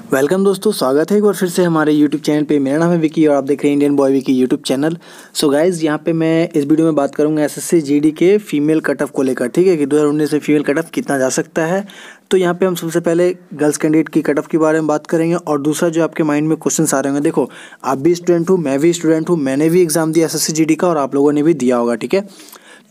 Welcome दोस्तों, स्वागत है एक बार फिर से हमारे YouTube चैनल पे। मेरा नाम है विकी और आप देख रहे हैं Indian boy Vicky YouTube channel. So guys, यहाँ पे मैं इस वीडियो में बात करूँगा एसएससी जीडी के फीमेल कट ऑफ को लेकर, ठीक है, कि 2019 से फीमेल कट ऑफ कितना जा सकता है। तो यहाँ पे हम सबसे पहले गर्ल्स कैंडिडेट की कट ऑफ के बारे में बात करेंगे और दूसरा जो आपके माइंड में क्वेश्चन आ रहे होंगे, देखो आप भी स्टूडेंट हूँ, मैं भी स्टूडेंट हूँ, मैंने भी एग्जाम दिया एसएससी जीडी का और आप लोगों ने भी दिया होगा, ठीक है।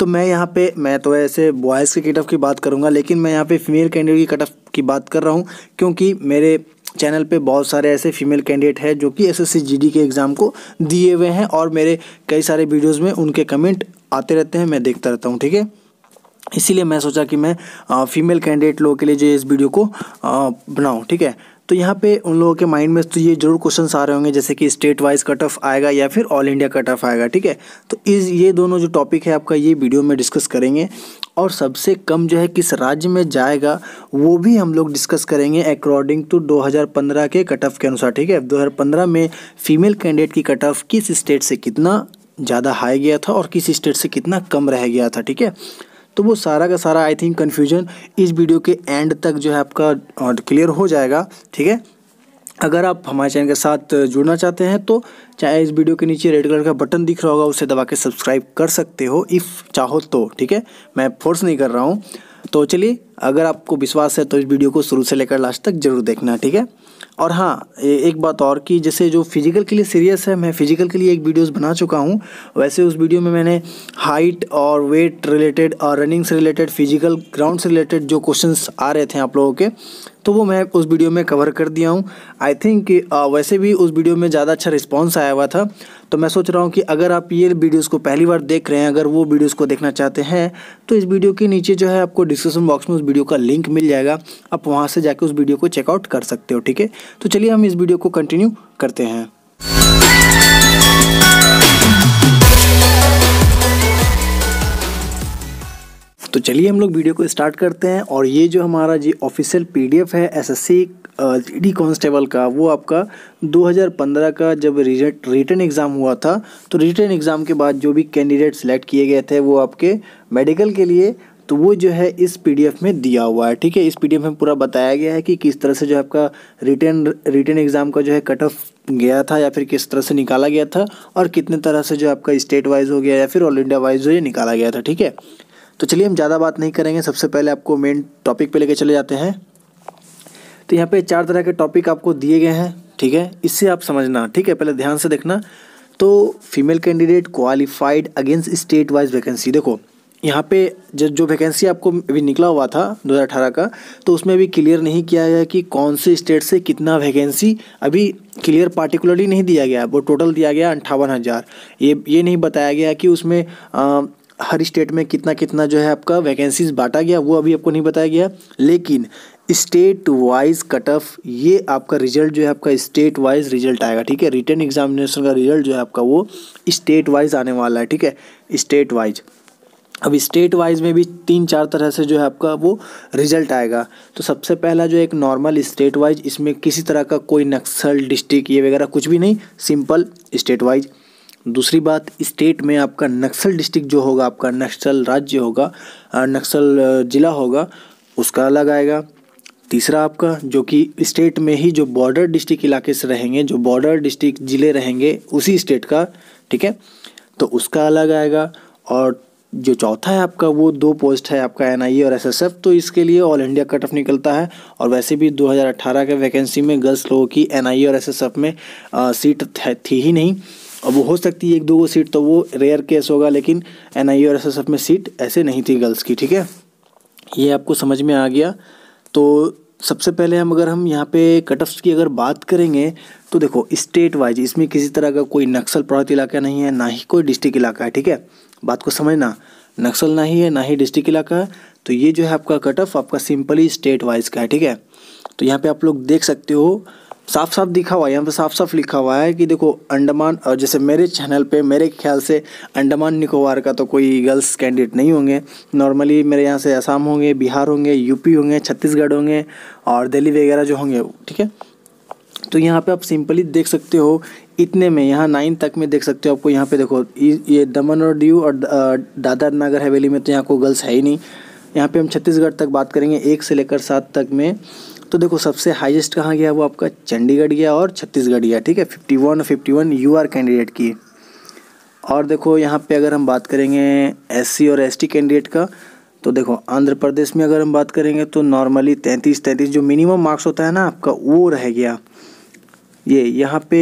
तो मैं तो ऐसे बॉयज़ की कट ऑफ की बात करूँगा, लेकिन मैं यहाँ पे फीमेल कैंडिडेट की कट ऑफ की बात कर रहा हूँ क्योंकि मेरे चैनल पे बहुत सारे ऐसे फीमेल कैंडिडेट हैं जो कि एसएससी जीडी के एग्ज़ाम को दिए हुए हैं और मेरे कई सारे वीडियोस में उनके कमेंट आते रहते हैं, मैं देखता रहता हूँ, ठीक है। इसीलिए मैं सोचा कि मैं फीमेल कैंडिडेट लोगों के लिए जो इस वीडियो को बनाऊँ, ठीक है। तो यहाँ पे उन लोगों के माइंड में तो ये जरूर क्वेश्चंस आ रहे होंगे जैसे कि स्टेट वाइज कट ऑफ आएगा या फिर ऑल इंडिया कट ऑफ आएगा, ठीक है। तो ये दोनों जो टॉपिक है आपका ये वीडियो में डिस्कस करेंगे और सबसे कम जो है किस राज्य में जाएगा वो भी हम लोग डिस्कस करेंगे अकॉर्डिंग टू 2015 के कट ऑफ के अनुसार, ठीक है। 2015 में फीमेल कैंडिडेट की कट ऑफ किस स्टेट से कितना ज़्यादा हाई गया था और किस स्टेट से कितना कम रह गया था, ठीक है। तो वो सारा का सारा आई थिंक कन्फ्यूजन इस वीडियो के एंड तक जो है आपका क्लियर हो जाएगा, ठीक है। अगर आप हमारे चैनल के साथ जुड़ना चाहते हैं तो चाहे इस वीडियो के नीचे रेड कलर का बटन दिख रहा होगा उसे दबा के सब्सक्राइब कर सकते हो इफ़ चाहो तो, ठीक है। मैं फोर्स नहीं कर रहा हूँ। तो चलिए, अगर आपको विश्वास है तो इस वीडियो को शुरू से लेकर लास्ट तक जरूर देखना, ठीक है। और हाँ, एक बात और कि जैसे जो फिजिकल के लिए सीरियस है, मैं फिजिकल के लिए एक वीडियोस बना चुका हूँ। वैसे उस वीडियो में मैंने हाइट और वेट रिलेटेड और रनिंग से रिलेटेड, फिजिकल ग्राउंड से रिलेटेड जो क्वेश्चंस आ रहे थे आप लोगों के, तो वो मैं उस वीडियो में कवर कर दिया हूँ। आई थिंक वैसे भी उस वीडियो में ज़्यादा अच्छा रिस्पॉन्स आया हुआ था। तो मैं सोच रहा हूँ कि अगर आप ये वीडियोस को पहली बार देख रहे हैं, अगर वो वीडियोस को देखना चाहते हैं तो इस वीडियो के नीचे जो है आपको डिस्क्रिप्शन बॉक्स में उस वीडियो का लिंक मिल जाएगा, आप वहाँ से जाके उस वीडियो को चेकआउट कर सकते हो, ठीक है। तो चलिए हम इस वीडियो को कंटिन्यू करते हैं। तो चलिए हम लोग वीडियो को स्टार्ट करते हैं और ये जो हमारा जी ऑफिशियल पीडीएफ है एसएससी जीडी कांस्टेबल का, वो आपका 2015 का जब रिटन एग्ज़ाम हुआ था, तो रिटन एग्ज़ाम के बाद जो भी कैंडिडेट सेलेक्ट किए गए थे वो आपके मेडिकल के लिए, तो वो जो है इस पीडीएफ में दिया हुआ है, ठीक है। इस पीडीएफ में पूरा बताया गया है कि किस तरह से जो आपका रिटन एग्ज़ाम का जो है कट ऑफ गया था या फिर किस तरह से निकाला गया था और कितने तरह से जो आपका स्टेट वाइज हो गया या फिर ऑल इंडिया वाइज जो ये निकाला गया था, ठीक है। तो चलिए हम ज़्यादा बात नहीं करेंगे, सबसे पहले आपको मेन टॉपिक पे लेके चले जाते हैं। तो यहाँ पे 4 तरह के टॉपिक आपको दिए गए हैं, ठीक है, इससे आप समझना, ठीक है, पहले ध्यान से देखना। तो female candidate qualified against state wise vacancy, देखो यहाँ पे जो वैकेंसी आपको अभी निकला हुआ था 2018 का, तो उसमें अभी क्लियर नहीं किया गया कि कौन से स्टेट से कितना वैकेंसी, अभी क्लियर पार्टिकुलरली नहीं दिया गया, वो टोटल दिया गया 58,000। ये नहीं बताया गया कि उसमें हर स्टेट में कितना कितना जो है आपका वैकेंसीज बांटा गया, वो अभी आपको नहीं बताया गया। लेकिन स्टेट वाइज कट ऑफ, ये आपका रिजल्ट जो है आपका स्टेट वाइज रिजल्ट आएगा, ठीक है। रिटन एग्जामिनेशन का रिजल्ट जो है आपका वो स्टेट वाइज आने वाला है, ठीक है, स्टेट वाइज। अब स्टेट वाइज में भी 3-4 तरह से जो है आपका वो रिजल्ट आएगा। तो सबसे पहला जो एक नॉर्मल स्टेट वाइज, इसमें किसी तरह का कोई नक्सल डिस्ट्रिक्ट ये वगैरह कुछ भी नहीं, सिंपल स्टेट वाइज। दूसरी बात, स्टेट में आपका नक्सल डिस्ट्रिक्ट जो होगा, आपका नक्सल राज्य होगा, नक्सल ज़िला होगा, उसका अलग आएगा। तीसरा आपका जो कि स्टेट में ही जो बॉर्डर डिस्ट्रिक्ट इलाके से रहेंगे, जो बॉर्डर डिस्ट्रिक्ट ज़िले रहेंगे उसी स्टेट का, ठीक है, तो उसका अलग आएगा। और जो चौथा है आपका, वो 2 पोस्ट है आपका एनआईए और एसएसएफ, तो इसके लिए ऑल इंडिया कट ऑफ निकलता है। और वैसे भी 2018 के वैकेंसी में गर्ल्स लोगों की एनआईए और एसएसएफ में सीट थी ही नहीं। अब वो हो सकती है 1-2 सीट, तो वो रेयर केस होगा, लेकिन एनआईए और एसएसएफ में सीट ऐसे नहीं थी गर्ल्स की, ठीक है। ये आपको समझ में आ गया। तो सबसे पहले अगर हम यहाँ पे कट ऑफ की अगर बात करेंगे तो देखो स्टेट वाइज इसमें किसी तरह का कोई नक्सल प्रभावित इलाका नहीं है, ना ही कोई डिस्ट्रिक्ट इलाका है, ठीक है, बात को समझना, नक्सल ना ही है ना ही डिस्ट्रिक्ट इलाका है। तो ये जो है आपका कट ऑफ आपका सिंपली स्टेट वाइज का है, ठीक है। तो यहाँ पे आप लोग देख सकते हो साफ साफ दिखा हुआ है, यहाँ पे साफ साफ लिखा हुआ है कि देखो अंडमान, और जैसे मेरे चैनल पे मेरे ख्याल से अंडमान निकोबार का तो कोई गर्ल्स कैंडिडेट नहीं होंगे। नॉर्मली मेरे यहाँ से असम होंगे, बिहार होंगे, यूपी होंगे, छत्तीसगढ़ होंगे और दिल्ली वगैरह जो होंगे, ठीक है। तो यहाँ पे आप सिंपली देख सकते हो इतने में, यहाँ 9 तक में देख सकते हो आपको। यहाँ पे देखो ये दमन और दीव और दादर नगर हवेली में तो यहाँ को गर्ल्स है ही नहीं। यहाँ पे हम छत्तीसगढ़ तक बात करेंगे, 1 से लेकर 7 तक में तो देखो सबसे हाईएस्ट कहाँ गया, वो आपका चंडीगढ़ गया और छत्तीसगढ़ गया, ठीक है। 51 यूआर कैंडिडेट की। और देखो यहाँ पे अगर हम बात करेंगे एससी और एसटी कैंडिडेट का, तो देखो आंध्र प्रदेश में अगर हम बात करेंगे तो नॉर्मली 33 जो मिनिमम मार्क्स होता है ना आपका, वो रह गया। ये यहाँ पे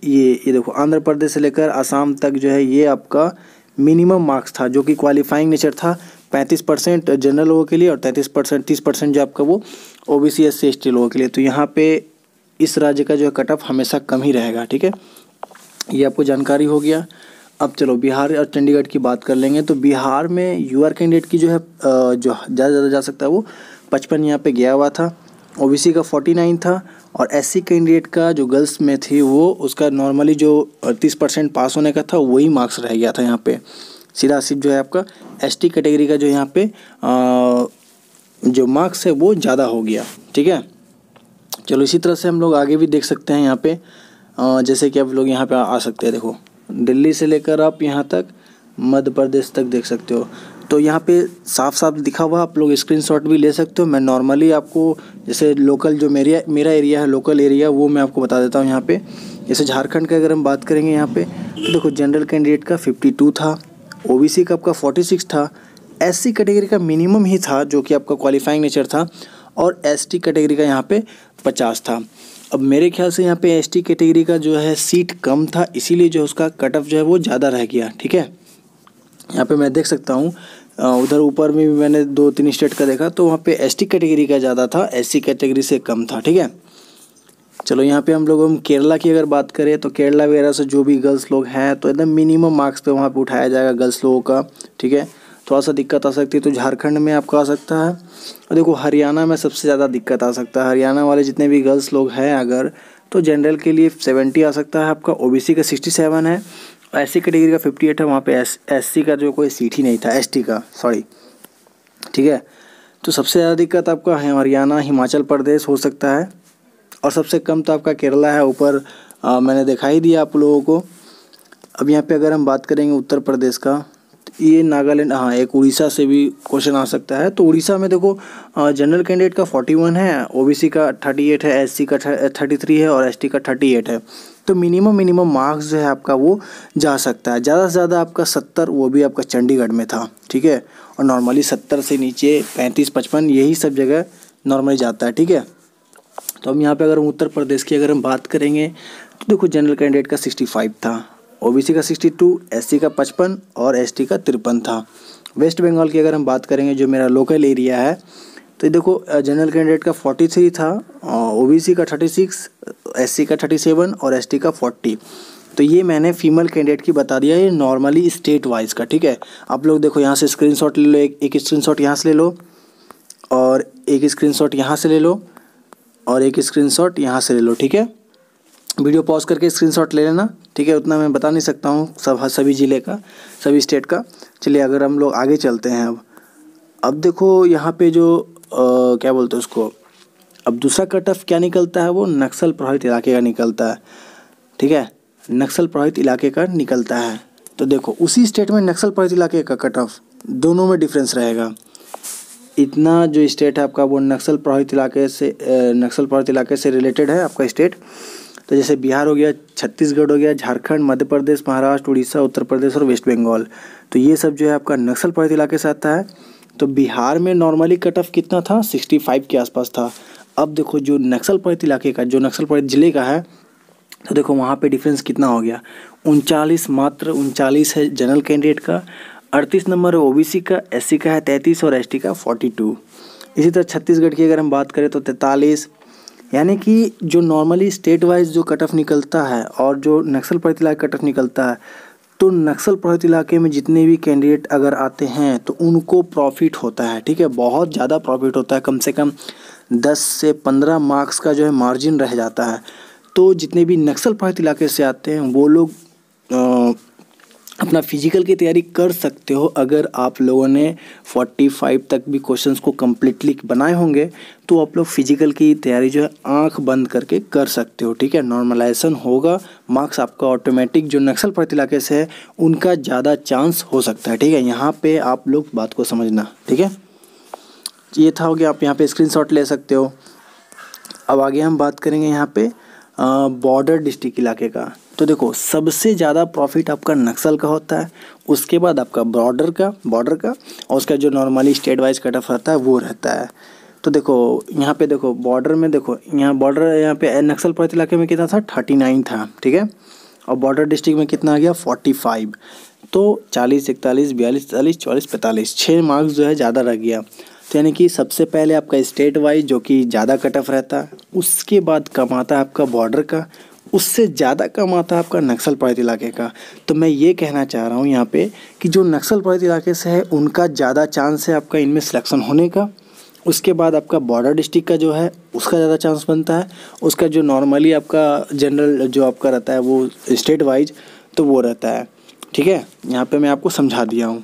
ये देखो आंध्र प्रदेश से लेकर असम तक जो है ये आपका मिनिमम मार्क्स था, जो कि क्वालिफाइंग नेचर था। 35% जनरल लोगों के लिए और 30% जो आपका वो ओबीसी एससी एसटी लोगों के लिए। तो यहाँ पे इस राज्य का जो है कट ऑफ हमेशा कम ही रहेगा, ठीक है। ये आपको जानकारी हो गया। अब चलो बिहार और चंडीगढ़ की बात कर लेंगे। तो बिहार में यूआर कैंडिडेट की जो है जो ज़्यादा जा सकता है वो 55 यहाँ पे गया हुआ था। ओबीसी का 49 था और एससी कैंडिडेट का जो गर्ल्स में थी वो उसका नॉर्मली जो 30% पास होने का था वही मार्क्स रह गया था यहाँ पे। सीधा सिर्फ जो है आपका एसटी कैटेगरी का जो यहाँ पे जो मार्क्स है वो ज़्यादा हो गया, ठीक है। चलो इसी तरह से हम लोग आगे भी देख सकते हैं यहाँ पे, जैसे कि आप लोग यहाँ पे आ सकते हैं। देखो दिल्ली से लेकर आप यहाँ तक मध्य प्रदेश तक देख सकते हो। तो यहाँ पे साफ साफ दिखा हुआ, आप लोग स्क्रीनशॉट भी ले सकते हो। मैं नॉर्मली आपको जैसे लोकल जो मेरा एरिया है, लोकल एरिया, वो मैं आपको बता देता हूँ। यहाँ पे जैसे झारखंड का अगर हम बात करेंगे यहाँ पे, तो देखो जनरल कैंडिडेट का 52 था, ओबीसी का आपका 46 था, एससी कैटेगरी का मिनिमम ही था जो कि आपका क्वालिफाइंग नेचर था, और एसटी कैटेगरी का यहाँ पे 50 था। अब मेरे ख्याल से यहाँ पे एसटी कैटेगरी का जो है सीट कम था, इसीलिए जो उसका कट ऑफ जो है वो ज़्यादा रह गया, ठीक है। यहाँ पे मैं देख सकता हूँ, उधर ऊपर में भी मैंने 2-3 स्टेट का देखा, तो वहाँ पे एसटी कैटेगरी का ज़्यादा था, एससी कैटेगरी से कम था, ठीक है। चलो यहाँ पे हम केरला की अगर बात करें तो केरला वगैरह से जो भी गर्ल्स लोग हैं तो एकदम मिनिमम मार्क्स पे वहाँ पे उठाया जाएगा गर्ल्स लोगों का, ठीक है। थोड़ा सा दिक्कत आ सकती है तो झारखंड में आपका आ सकता है। और देखो हरियाणा में सबसे ज़्यादा दिक्कत आ सकता है। हरियाणा वाले जितने भी गर्ल्स लोग हैं अगर, तो जनरल के लिए 70 आ सकता है आपका, ओबीसी का 67 है, एससी कैटेगरी का 58 है। वहाँ पे एससी का जो कोई सीट ही नहीं था, एसटी का, सॉरी, ठीक है। तो सबसे ज़्यादा दिक्कत आपका हरियाणा, हिमाचल प्रदेश हो सकता है, और सबसे कम तो आपका केरला है। ऊपर मैंने दिखा ही दिया आप लोगों को। अब यहाँ पे अगर हम बात करेंगे उत्तर प्रदेश का, ये नागालैंड, हाँ, एक उड़ीसा से भी क्वेश्चन आ सकता है। तो उड़ीसा में देखो जनरल कैंडिडेट का 41 है, ओबीसी का 38 है, एससी का 33 है और एसटी का 38 है। तो मिनिमम मार्क्स जो है आपका वो जा सकता है। ज़्यादा से ज़्यादा आपका 70, वो भी आपका चंडीगढ़ में था, ठीक है। और नॉर्मली 70 से नीचे 35-55 यही सब जगह नॉर्मली जाता है, ठीक है। तो हम यहाँ पे अगर उत्तर प्रदेश की अगर हम बात करेंगे तो देखो जनरल कैंडिडेट का 65 था, ओबीसी का 62, एससी का 55 और एसटी का 53 था। वेस्ट बंगाल की अगर हम बात करेंगे जो मेरा लोकल एरिया है, तो देखो जनरल कैंडिडेट का 43 था, ओबीसी का 36, एससी का 37 और एसटी का 40। तो ये मैंने फीमेल कैंडिडेट की बता दिया, ये नॉर्मली स्टेट वाइज का, ठीक है। आप लोग देखो यहाँ से स्क्रीनशॉट ले लो, एक स्क्रीनशॉट यहाँ से ले लो और एक स्क्रीनशॉट यहाँ से ले लो और एक स्क्रीनशॉट यहाँ से ले लो, ठीक है। वीडियो पॉज करके स्क्रीनशॉट ले लेना, ठीक है। उतना मैं बता नहीं सकता हूँ सभी ज़िले का, सभी स्टेट का। चलिए अगर हम लोग आगे चलते हैं अब देखो यहाँ पे जो क्या बोलते हैं उसको, अब दूसरा कट ऑफ क्या निकलता है, वो नक्सल प्रभावित इलाके का निकलता है, ठीक है। नक्सल प्रभावित इलाके का निकलता है। तो देखो उसी स्टेट में नक्सल प्रभावित इलाके का कट ऑफ दोनों में डिफरेंस रहेगा। इतना जो स्टेट है आपका वो नक्सल प्रभावित इलाके से रिलेटेड है आपका स्टेट। तो जैसे बिहार हो गया, छत्तीसगढ़ हो गया, झारखंड, मध्य प्रदेश, महाराष्ट्र, उड़ीसा, उत्तर प्रदेश और वेस्ट बंगाल। तो ये सब जो है आपका नक्सल प्रभावित इलाके से आता है। तो बिहार में नॉर्मली कट ऑफ कितना था, 65 के आसपास था। अब देखो जो नक्सल प्रभावित इलाके का, जो नक्सल प्रभावित जिले का है, तो देखो वहाँ पे डिफरेंस कितना हो गया, 39, मात्र 39 है जनरल कैंडिडेट का, 38 नंबर है ओबीसी का, एससी का है 33 और एसटी का 42। इसी तरह छत्तीसगढ़ की अगर हम बात करें तो 43। यानी कि जो नॉर्मली स्टेट वाइज जो कट ऑफ निकलता है और जो नक्सल प्रभावित इलाके कट ऑफ निकलता है, तो नक्सल प्रभावित इलाके में जितने भी कैंडिडेट अगर आते हैं तो उनको प्रॉफिट होता है, ठीक है। बहुत ज़्यादा प्रॉफिट होता है, कम से कम 10 से 15 मार्क्स का जो है मार्जिन रह जाता है। तो जितने भी नक्सल प्रभावित इलाके से आते हैं वो लोग अपना फिजिकल की तैयारी कर सकते हो। अगर आप लोगों ने 45 तक भी क्वेश्चंस को कम्प्लीटली बनाए होंगे तो आप लोग फिजिकल की तैयारी जो है आंख बंद करके कर सकते हो, ठीक है। नॉर्मलाइजेशन होगा, मार्क्स आपका ऑटोमेटिक जो नक्सल प्रभावित इलाके से है उनका ज़्यादा चांस हो सकता है, ठीक है। यहाँ पे आप लोग बात को समझना, ठीक है। ये था हो गया, आप यहाँ पे स्क्रीनशॉट ले सकते हो। अब आगे हम बात करेंगे यहाँ पे बॉर्डर डिस्ट्रिक्ट इलाके का। तो देखो सबसे ज़्यादा प्रॉफिट आपका नक्सल का होता है, उसके बाद आपका बॉर्डर का और उसका जो normally state wise cut off रहता है वो रहता है। तो देखो यहाँ पे देखो बॉर्डर में देखो यहाँ पे नक्सल प्रभावित इलाके में कितना था 39 था, ठीक है, और बॉर्डर डिस्ट्रिक्ट में कितना आ गया 45। तो 40, 41, 42, 43, 44, 45 6 मार्क्स जो है ज़्यादा रह गया। तो यानी कि सबसे पहले आपका स्टेट वाइज जो कि ज़्यादा कट ऑफ रहता है, उसके बाद कम आता है आपका बॉर्डर का, उससे ज़्यादा कम आता है आपका नक्सल प्रभावित इलाके का। तो मैं ये कहना चाह रहा हूँ यहाँ पे कि जो नक्सल प्रभावित इलाके से है उनका ज़्यादा चांस है आपका इनमें सिलेक्शन होने का। उसके बाद आपका बॉर्डर डिस्ट्रिक्ट का जो है उसका ज़्यादा चांस बनता है। उसका जो नॉर्मली आपका जनरल जो आपका रहता है वो स्टेट वाइज तो वो रहता है, ठीक है। यहाँ पे मैं आपको समझा दिया हूँ।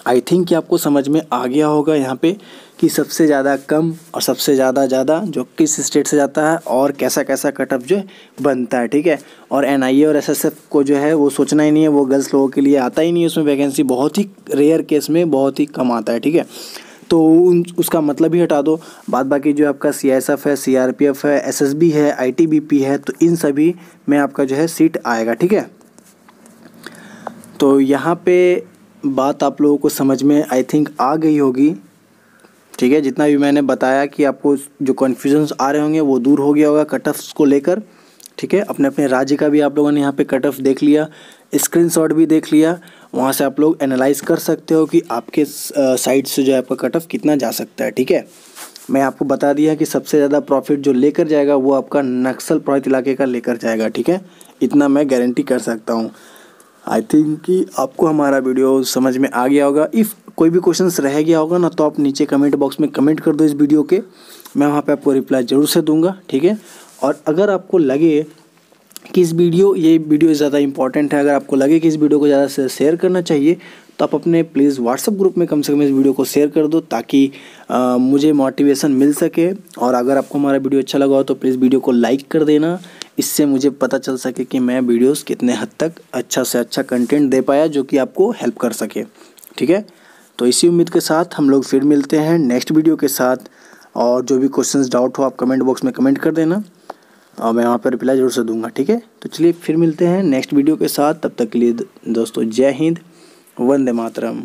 आई थिंक कि आपको समझ में आ गया होगा यहाँ पे कि सबसे ज़्यादा कम और सबसे ज़्यादा जो किस स्टेट से जाता है और कैसा कैसा कट ऑफ जो बनता है, ठीक है। और एनआईए और एसएसएफ को जो है वो सोचना ही नहीं है, वो गर्ल्स लोगों के लिए आता ही नहीं है, उसमें वैकेंसी बहुत ही रेयर केस में बहुत ही कम आता है, ठीक है। तो उसका मतलब ही हटा दो। बाद बाकी जो आपका सीआईएसएफ है, सीआरपीएफ है, एसएसबी है, आईटीबीपी है, तो इन सभी में आपका जो है सीट आएगा, ठीक है। तो यहाँ पे बात आप लोगों को समझ में आई थिंक आ गई होगी, ठीक है। जितना भी मैंने बताया कि आपको जो कन्फ्यूजन्स आ रहे होंगे वो दूर हो गया होगा कट ऑफ्स को लेकर, ठीक है। अपने अपने राज्य का भी आप लोगों ने यहाँ पे कट ऑफ देख लिया, स्क्रीनशॉट भी देख लिया, वहाँ से आप लोग एनालाइज कर सकते हो कि आपके साइड से जो है आपका कट ऑफ कितना जा सकता है, ठीक है। मैं आपको बता दिया कि सबसे ज़्यादा प्रॉफिट जो लेकर जाएगा वो आपका नक्सल प्रभावित इलाके का लेकर जाएगा, ठीक है। इतना मैं गारंटी कर सकता हूँ। आई थिंक कि आपको हमारा वीडियो समझ में आ गया होगा। इफ़ कोई भी क्वेश्चंस रह गया होगा ना तो आप नीचे कमेंट बॉक्स में कमेंट कर दो इस वीडियो के, मैं वहाँ पे आपको रिप्लाई ज़रूर से दूंगा, ठीक है। और अगर आपको लगे कि ये वीडियो ज़्यादा इंपॉर्टेंट है, अगर आपको लगे कि इस वीडियो को ज़्यादा से शेयर करना चाहिए तो आप अपने प्लीज़ व्हाट्सएप ग्रुप में कम से कम इस वीडियो को शेयर कर दो ताकि मुझे मोटिवेशन मिल सके। और अगर आपको हमारा वीडियो अच्छा लगा हो तो प्लीज़ वीडियो को लाइक कर देना, इससे मुझे पता चल सके कि मैं वीडियोस कितने हद तक अच्छा से अच्छा कंटेंट दे पाया जो कि आपको हेल्प कर सके, ठीक है। तो इसी उम्मीद के साथ हम लोग फिर मिलते हैं नेक्स्ट वीडियो के साथ। और जो भी क्वेश्चंस डाउट हो आप कमेंट बॉक्स में कमेंट कर देना और मैं वहाँ पर रिप्लाई ज़रूर से दूंगा, ठीक है। तो चलिए फिर मिलते हैं नेक्स्ट वीडियो के साथ, तब तक के लिए दोस्तों जय हिंद, वंदे मातरम।